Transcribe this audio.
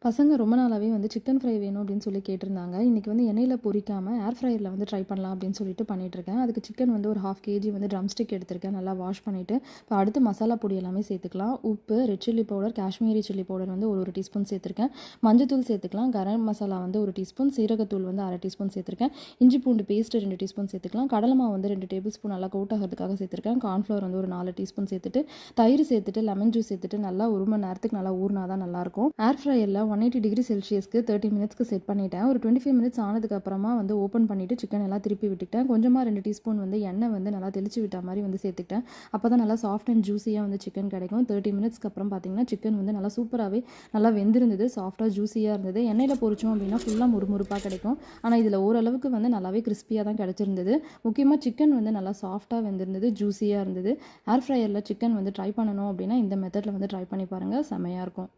பசங்க ரொம்ப நாளாவே வந்து சிக்கன் ஃப்ரை வேணும் அப்படின்னு சொல்லி கேட்டிருந்தாங்க. இன்னைக்கு வந்து எண்ணெயில பொரிக்காம ஏர் ஃப்ரையர்ல வந்து ட்ரை பண்ணலாம் அப்படின்னு சொல்லிட்டு பண்ணிட்டுருக்கேன். அதுக்கு சிக்கன் வந்து ஒரு 1/2 கேஜி வந்து ட்ரம் ஸ்டிக் எடுத்திருக்கேன். நல்லா வாஷ் பண்ணிட்டு, இப்போ அடுத்து மசாலா பொடி எல்லாமே சேர்த்துக்கலாம். உப்பு, red chilli powder, Kashmiri chilli powder வந்து ஒரு டீஸ்பூன் சேர்த்துருக்கேன். மஞ்சத்தூள் சேர்த்துக்கலாம். கரம் மசாலா வந்து 1 டீஸ்பூன், சீரகத்தூள் வந்து 1/2 டீஸ்பூன் சேர்த்துருக்கேன். இஞ்சி பூண்டு பேஸ்ட் 2 டீஸ்பூன் சேர்த்துக்கலாம். கடலை மாவு வந்து 2 டேபிள் ஸ்பூன் நல்லா கோட் ஆகிறதுக்காக சேர்த்துருக்கேன். கார்ன்ஃப்ளவர் வந்து ஒரு 4 டீஸ்பூன் சேர்த்துட்டு, தயிர் சேர்த்துட்டு, லெமன் ஜூஸ் சேர்த்துட்டு நல்லா 1 மணி நேரத்துக்கு நல்லா ஊறினா தான் நல்லாயிருக்கும். ஏர் ஃப்ரையரில் 180 டிகிரி செல்சியஸ்க்கு 30 மினிட்ஸ்க்கு செட் பண்ணிட்டேன். ஒரு 25 மினிட்ஸ் ஆனதுக்கு அப்புறமா வந்து ஓப்பன் பண்ணிவிட்டு சிக்கன் எல்லாம் திருப்பி விட்டுக்கிட்டேன். கொஞ்சமாக 2 டீஸ்பூன் வந்து எண்ணெய் வந்து நல்லா தெளிச்சு விட்ட மாதிரி வந்து சேர்த்துக்கிட்டேன். அப்போ தான் நல்லா சாஃப்ட் அண்ட் ஜூஸியாக வந்து சிக்கன் கிடைக்கும். 30 மினிட்ஸ்க்கு அப்புறம் பார்த்தீங்கன்னா சிக்கன் வந்து நல்லா சூப்பராகவே நல்லா வெந்திருந்தது. சாஃப்டாக ஜூஸியாக இருந்தது. எண்ணெயில் பொரிச்சோம் அப்படின்னா ஃபுல்லாக முறுமுறுப்பாக கிடைக்கும். ஆனால் இதில் ஓரளவுக்கு வந்து நல்லாவே கிறிஸ்பியாக தான் கிடச்சிருந்தது. முக்கியமாக சிக்கன் வந்து நல்லா சாஃப்டாக வெந்திருந்தது, ஜூஸியாக இருந்தது. ஏர் ஃப்ரையரில் சிக்கன் வந்து ட்ரை பண்ணணும் அப்படின்னா இந்த மெத்தடில் வந்து ட்ரை பண்ணி பாருங்கள், செமையாக இருக்கும்.